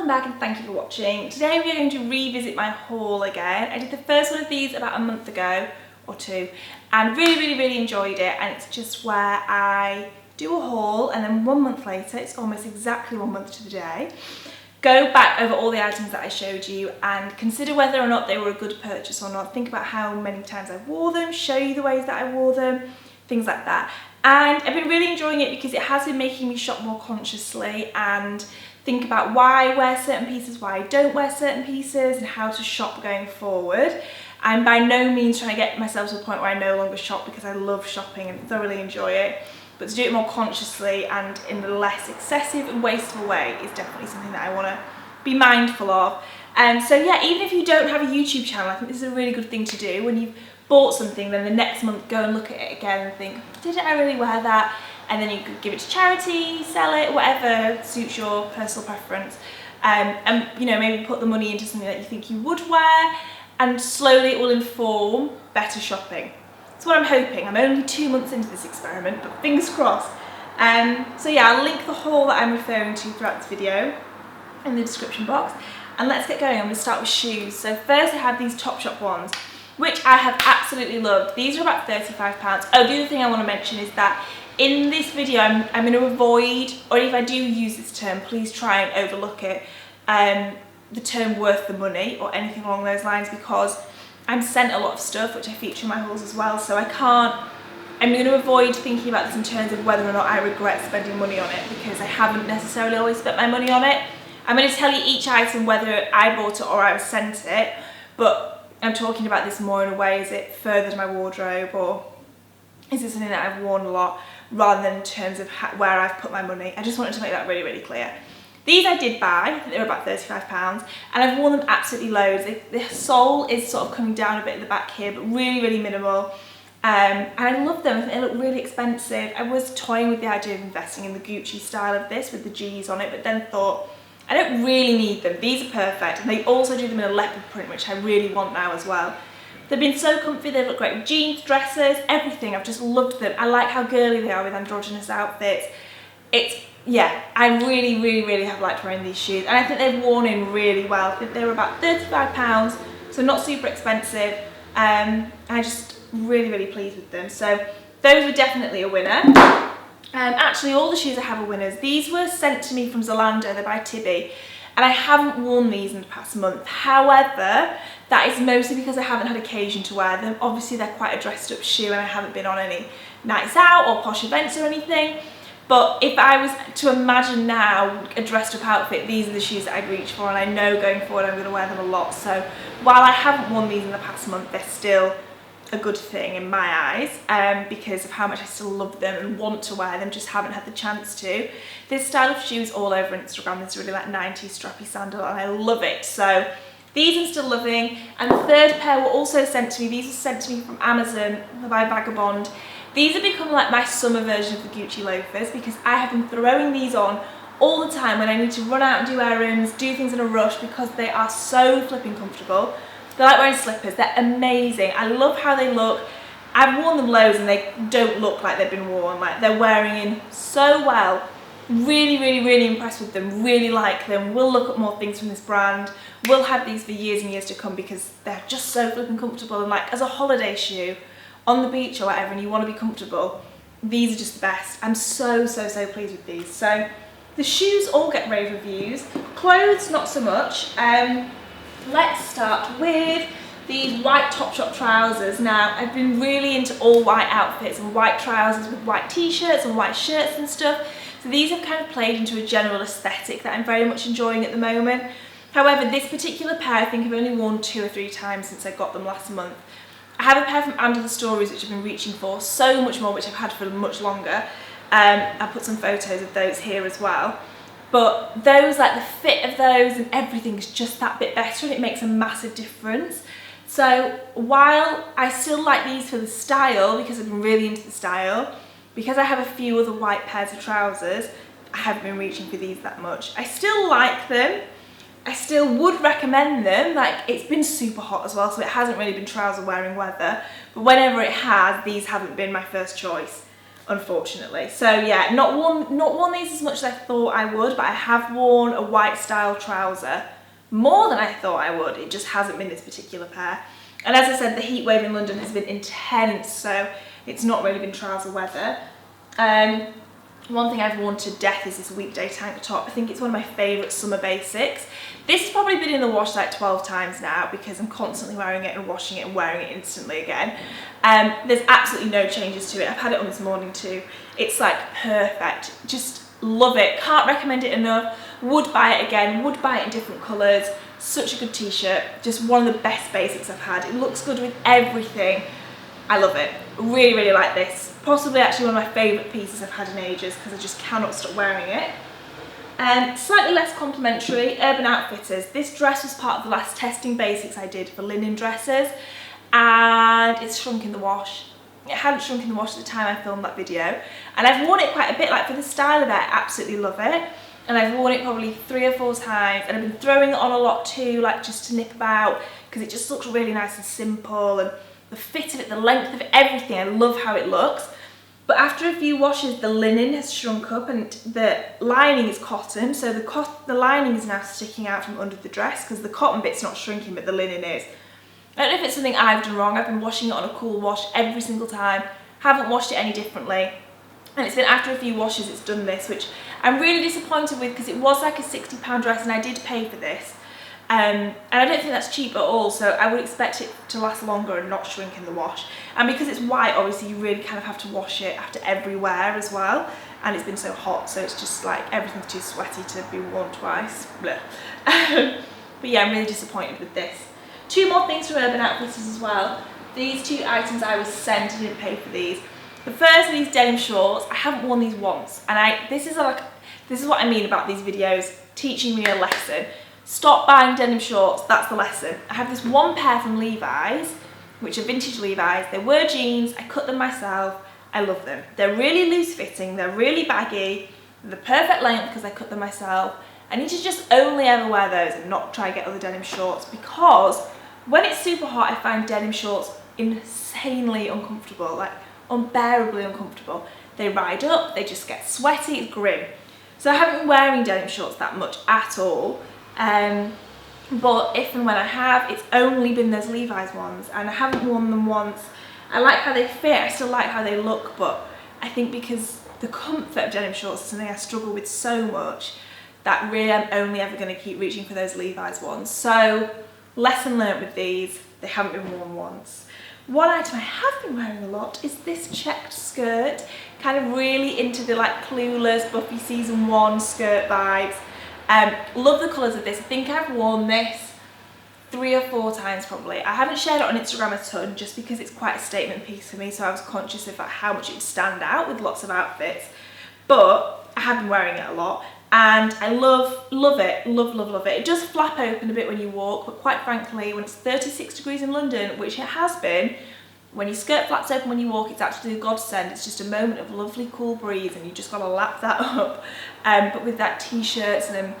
welcome back and thank you for watching. Today we are going to revisit my haul again. I did the first one of these about a month ago or two and really enjoyed it, and it's just where I do a haul and then 1 month later, it's almost exactly 1 month to the day, go back over all the items that I showed you and consider whether or not they were a good purchase or not. Think about how many times I wore them, show you the ways that I wore them, things like that. And I've been really enjoying it because it has been making me shop more consciously and think about why I wear certain pieces, why I don't wear certain pieces, and how to shop going forward. I'm by no means trying to get myself to a point where I no longer shop, because I love shopping and thoroughly enjoy it, but to do it more consciously and in a less excessive and wasteful way is definitely something that I want to be mindful of. And so yeah, even if you don't have a YouTube channel, I think this is a really good thing to do. When you've bought something, then the next month go and look at it again and think, did I really wear that? And then you could give it to charity, sell it, whatever suits your personal preference. And you know, maybe put the money into something that you think you would wear, and slowly it will inform better shopping. That's what I'm hoping. I'm only 2 months into this experiment, but fingers crossed. So yeah, I'll link the haul that I'm referring to throughout this video in the description box. And let's get going. I'm going to start with shoes. So first I have these Topshop ones, which I have absolutely loved. These are about £35. Oh, the other thing I want to mention is that in this video I'm going to avoid, or if I do use this term, please try and overlook it, the term worth the money or anything along those lines, because I'm sent a lot of stuff which I feature in my hauls as well, so I'm going to avoid thinking about this in terms of whether or not I regret spending money on it, because I haven't necessarily always spent my money on it. I'm going to tell you each item whether I bought it or I was sent it, but I'm talking about this more in a way, is it furthered my wardrobe, or is it something that I've worn a lot, rather than in terms of where I've put my money. I just wanted to make that really clear. These I did buy, they were about £35, and I've worn them absolutely loads. The sole is sort of coming down a bit at the back here, but really minimal. And I love them. I think they look really expensive. I was toying with the idea of investing in the Gucci style of this with the G's on it, but then thought, I don't really need them. These are perfect, and they also do them in a leopard print, which I really want now as well. They've been so comfy, they look great with jeans, dresses, everything. I've just loved them. I like how girly they are with androgynous outfits. Yeah, I really have liked wearing these shoes, and I think they've worn in really well. I think they were about £35, so not super expensive. I'm just really pleased with them. So those were definitely a winner. Actually, all the shoes I have are winners. These were sent to me from Zalando, they're by Tibi, and I haven't worn these in the past month. However, that is mostly because I haven't had occasion to wear them. Obviously, they're quite a dressed up shoe and I haven't been on any nights out or posh events or anything. But if I was to imagine now a dressed up outfit, these are the shoes that I'd reach for, and I know going forward I'm going to wear them a lot. So while I haven't worn these in the past month, they're still a good thing in my eyes, because of how much I still love them and want to wear them, just haven't had the chance to. This style of shoes all over Instagram, this really like 90s strappy sandal, and I love it. So these I'm still loving. And the third pair were also sent to me. These were sent to me from Amazon by Vagabond. These have become like my summer version of the Gucci loafers, because I have been throwing these on all the time when I need to run out and do errands, do things in a rush, because they are so flipping comfortable. They're like wearing slippers, they're amazing. I love how they look. I've worn them loads and they don't look like they've been worn, like they're wearing in so well. Really impressed with them, really like them. We'll look at more things from this brand. We'll have these for years and years to come, because they're just so flipping comfortable, and like as a holiday shoe on the beach or whatever and you want to be comfortable, these are just the best. I'm so pleased with these. So the shoes all get rave reviews, clothes not so much. Let's start with these white Topshop trousers. Now, I've been really into all white outfits and white trousers with white t-shirts and white shirts and stuff. So these have kind of played into a general aesthetic that I'm very much enjoying at the moment. However, this particular pair I think I've only worn 2 or 3 times since I got them last month. I have a pair from Under the Stories which I've been reaching for so much more, which I've had for much longer. I'll put some photos of those here as well. But those, like the fit of those and everything is just that bit better, and it makes a massive difference. So while I still like these for the style, because I've been really into the style, because I have a few other white pairs of trousers, I haven't been reaching for these that much. I still like them. I still would recommend them. Like, it's been super hot as well, so it hasn't really been trouser wearing weather, but whenever it has, these haven't been my first choice. unfortunately. So yeah, not worn these as much as I thought I would, but I have worn a white style trouser more than I thought I would. It just hasn't been this particular pair. And as I said, the heat wave in London has been intense, so it's not really been trouser weather. One thing I've worn to death is this Weekday Tank top. I think it's one of my favourite summer basics. This has probably been in the wash like 12 times now because I'm constantly wearing it and washing it and wearing it instantly again. There's absolutely no changes to it. I've had it on this morning too. It's like perfect. Just love it. Can't recommend it enough. Would buy it again. Would buy it in different colours. Such a good t-shirt. Just one of the best basics I've had. It looks good with everything. I love it. Really, really like this. Possibly actually one of my favourite pieces I've had in ages because I just cannot stop wearing it. Slightly less complimentary, Urban Outfitters. This dress was part of the last testing basics I did for linen dresses, and it's shrunk in the wash. It hadn't shrunk in the wash at the time I filmed that video, and I've worn it quite a bit. Like for the style of it, I absolutely love it, and I've worn it probably 3 or 4 times, and I've been throwing it on a lot too, like just to nip about, because it just looks really nice and simple, and the fit of it, the length of it, everything. I love how it looks. But after a few washes, the linen has shrunk up and the lining is cotton, so the lining is now sticking out from under the dress because the cotton bit's not shrinking, but the linen is. I don't know if it's something I've done wrong. I've been washing it on a cool wash every single time, haven't washed it any differently, and it's been after a few washes it's done this, which I'm really disappointed with because it was like a £60 dress and I did pay for this. And I don't think that's cheap at all, so I would expect it to last longer and not shrink in the wash. And because it's white, obviously you really kind of have to wash it after every wear as well, and it's been so hot, so it's just like everything's too sweaty to be worn twice. But yeah, I'm really disappointed with this. 2 more things from Urban Outfitters as well. These 2 items I was sent, I didn't pay for these. The first are these denim shorts. I haven't worn these once, and this is what I mean about these videos teaching me a lesson. Stop buying denim shorts, that's the lesson. I have this one pair from Levi's, which are vintage Levi's. They were jeans, I cut them myself, I love them. They're really loose fitting, they're really baggy, they're the perfect length because I cut them myself. I need to just only ever wear those and not try and get other denim shorts, because when it's super hot I find denim shorts insanely uncomfortable, like unbearably uncomfortable. They ride up, they just get sweaty, it's grim. So I haven't been wearing denim shorts that much at all. But if and when I have, it's only been those Levi's ones, and I haven't worn them once. I like how they fit, I still like how they look, but I think because the comfort of denim shorts is something I struggle with so much, that really I'm only ever going to keep reaching for those Levi's ones. So lesson learnt with these, they haven't been worn once. One item I have been wearing a lot is this checked skirt, kind of really into the like Clueless, Buffy season 1 skirt vibes. Love the colours of this. I think I've worn this 3 or 4 times probably. I haven't shared it on Instagram a ton just because it's quite a statement piece for me, so I was conscious of how much it would stand out with lots of outfits. But I have been wearing it a lot and I love it, love it. It does flap open a bit when you walk, but quite frankly when it's 36 degrees in London, which it has been, when your skirt flaps open when you walk, it's actually a godsend. It's just a moment of lovely cool breeze and you just got to lap that up. But with that t-shirts and then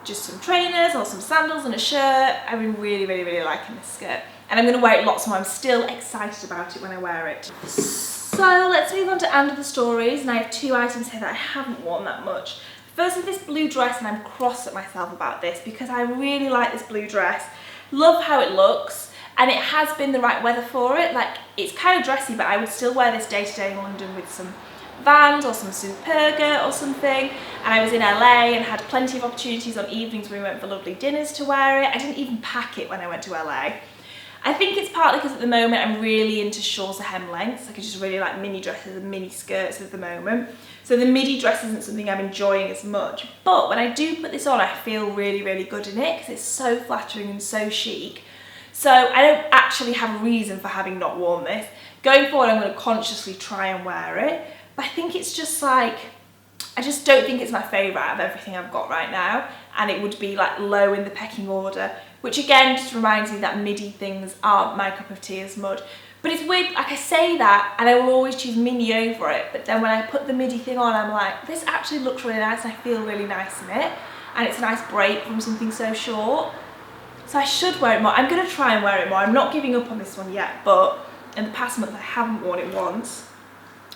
just some trainers or some sandals and a shirt, I've been really liking this skirt. And I'm going to wear it lots more. I'm still excited about it when I wear it. So let's move on to Under the Stories, and I have 2 items here that I haven't worn that much. First is this blue dress, and I'm cross at myself about this because I really like this blue dress. Love how it looks. And it has been the right weather for it. Like, it's kind of dressy, but I would still wear this day to day in London with some Vans or some Superga or something. And I was in LA and had plenty of opportunities on evenings where we went for lovely dinners to wear it. I didn't even pack it when I went to LA. I think it's partly because at the moment I'm really into shorter hem lengths. Like I just really like mini dresses and mini skirts at the moment. So the midi dress isn't something I'm enjoying as much. But when I do put this on, I feel really good in it because it's so flattering and so chic. So I don't actually have a reason for having not worn this. Going forward, I'm going to consciously try and wear it. But I think it's just like, I just don't think it's my favourite out of everything I've got right now. And it would be like low in the pecking order. Which again, just reminds me that midi things aren't my cup of tea as much. But it's weird, like I say that and I will always choose mini over it. But then when I put the midi thing on, I'm like, this actually looks really nice and I feel really nice in it. And it's a nice break from something so short. So I should wear it more. I'm going to try and wear it more. I'm not giving up on this one yet, but in the past month I haven't worn it once.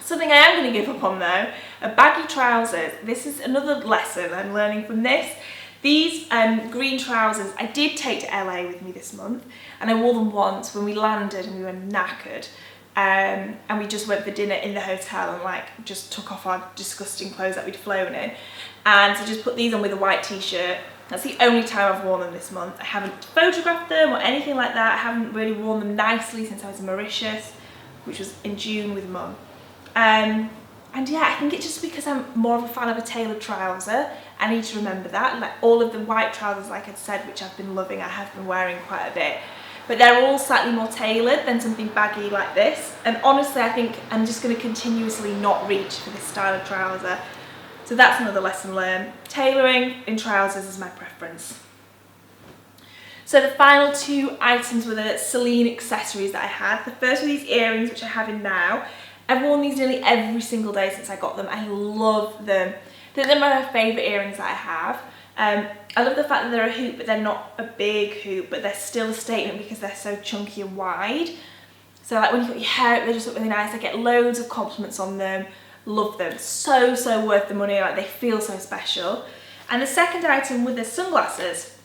So Something I am going to give up on though are baggy trousers. This is another lesson I'm learning from this. These green trousers I did take to LA with me this month, and I wore them once when we landed and we were knackered. And we just went for dinner in the hotel and like just took off our disgusting clothes that we'd flown in. And so just put these on with a white t-shirt. That's the only time I've worn them this month. I haven't photographed them or anything like that. I haven't really worn them nicely since I was in Mauritius, which was in June with Mum. And yeah, I think it's just because I'm more of a fan of a tailored trouser. I need to remember that. Like all of the white trousers, like I said, which I've been loving, I have been wearing quite a bit. But they're all slightly more tailored than something baggy like this. And honestly, I think I'm just going to continuously not reach for this style of trouser. So that's another lesson learned. Tailoring in trousers is my preference. So the final two items were the Celine accessories that I had. The first were these earrings, which I have in now. I've worn these nearly every single day since I got them. I love them. They're my favourite earrings that I have. I love the fact that they're a hoop, but they're not a big hoop, but they're still a statement because they're so chunky and wide. So like when you put your hair up, they just look really nice. I get loads of compliments on them. Love them. So worth the money. Like they feel so special. And the second item were the sunglasses.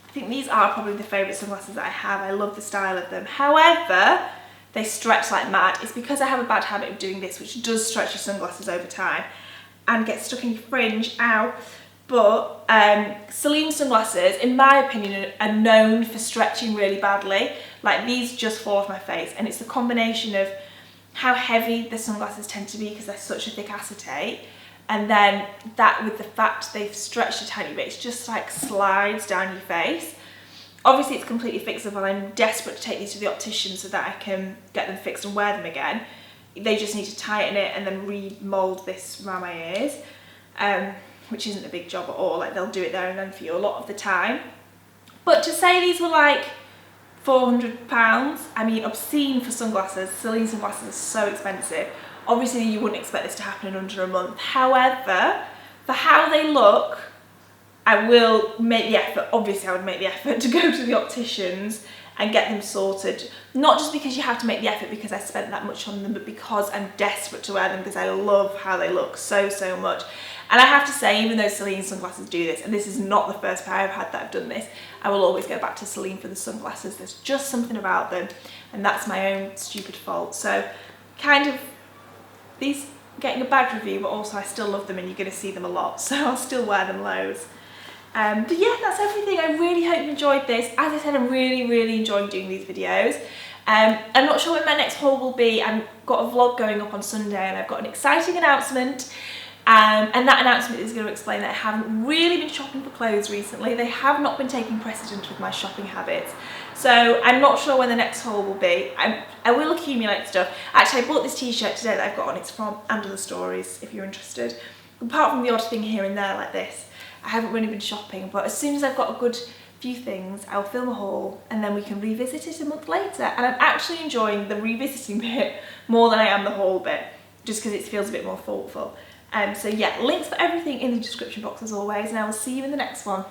I think these are probably the favourite sunglasses that I have. I love the style of them. However, they stretch like mad. It's because I have a bad habit of doing this, which does stretch your sunglasses over time and get stuck in your fringe. Ow. But Celine Sunglasses, in my opinion, are known for stretching really badly. Like these just fall off my face, and it's the combination of how heavy the sunglasses tend to be because they're such a thick acetate, and then that with the fact they've stretched a tiny bit, it's just like slides down your face. Obviously it's completely fixable. I'm desperate to take these to the optician so that I can get them fixed and wear them again. They just need to tighten it and then remold this around my ears. Which isn't a big job at all. Like they'll do it there and then for you a lot of the time. But to say these were like £400, I mean obscene for sunglasses. Celine sunglasses are so expensive. Obviously you wouldn't expect this to happen in under a month. However, for how they look, I will make the effort. Obviously I would make the effort to go to the opticians and get them sorted. Not just because you have to make the effort because I spent that much on them, but because I'm desperate to wear them because I love how they look so much. And I have to say, even though Celine sunglasses do this, and this is not the first pair I've had that have done this, I will always go back to Celine for the sunglasses. There's just something about them, and that's my own stupid fault. So kind of these getting a bad review, but also I still love them and you're going to see them a lot, so I'll still wear them loads. But yeah, that's everything. I really hope you enjoyed this. As I said, I'm really enjoying doing these videos. I'm not sure when my next haul will be. I've got a vlog going up on Sunday and I've got an exciting announcement. And that announcement is going to explain that I haven't really been shopping for clothes recently. They have not been taking precedent with my shopping habits. So I'm not sure when the next haul will be. I will accumulate stuff. Actually, I bought this t-shirt today that I've got on. It's from Under the Stories, if you're interested. Apart from the odd thing here and there like this, I haven't really been shopping. But as soon as I've got a good few things, I'll film a haul and then we can revisit it a month later. And I'm actually enjoying the revisiting bit more than I am the haul bit, just because it feels a bit more thoughtful. So yeah, links for everything in the description box as always, and I will see you in the next one.